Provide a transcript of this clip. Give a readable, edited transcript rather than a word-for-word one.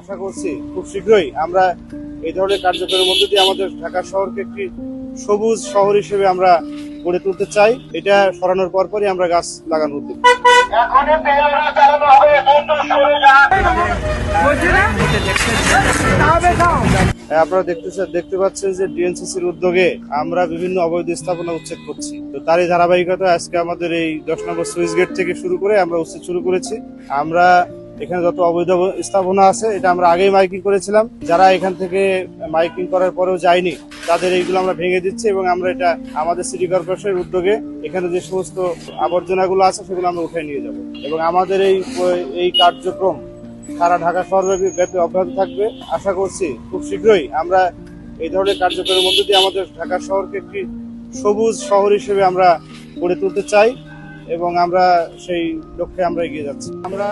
আশা করছি খুব শীঘ্রই আমরা এই ধরনের কার্যক্রমের মধ্যে দিয়ে আমাদের ঢাকা শহরকে একটি সবুজ শহর হিসেবে আমরা গড়ে তুলতে চাই। এটা সরানোর পরপরই আমরা গাছ লাগানোর উদ্যোগ। আপনারা দেখতে পাচ্ছেন যে ডিএনসিসির উদ্যোগে আমরা বিভিন্ন অবৈধ স্থাপনা উচ্ছেদ করছি। তো তারই ধারাবাহিকতায় আজকে আমাদের এই 10 নম্বর সুইচ গেট থেকে শুরু করে আমরা উচ্ছেদ শুরু করেছি। আমরা এখানে যত অবৈধ স্থাপনা আছে এটা আমরা আগেই মাইকিং করেছিলাম। যারা এখান থেকে মাইকিং করার পরেও যায়নি তাদের এইগুলো আমরা ভেঙে দিচ্ছি এবং আমরা এটা আমাদের সিটি কর্পোরেশনের উদ্যোগে এখানে যে সমস্ত আবর্জনাগুলো আছে সেগুলো আমরা উঠে নিয়ে যাব এবং আমাদের এই কার্যক্রম সারা ঢাকা শহরব্যাপী অব্যাহত থাকবে। আশা করছি খুব শীঘ্রই আমরা এই ধরনের কার্যক্রমের মধ্যে দিয়ে আমাদের ঢাকা শহরকে একটি সবুজ শহর হিসেবে আমরা গড়ে তুলতে চাই এবং আমরা সেই লক্ষ্যে আমরা এগিয়ে যাচ্ছি। আমরা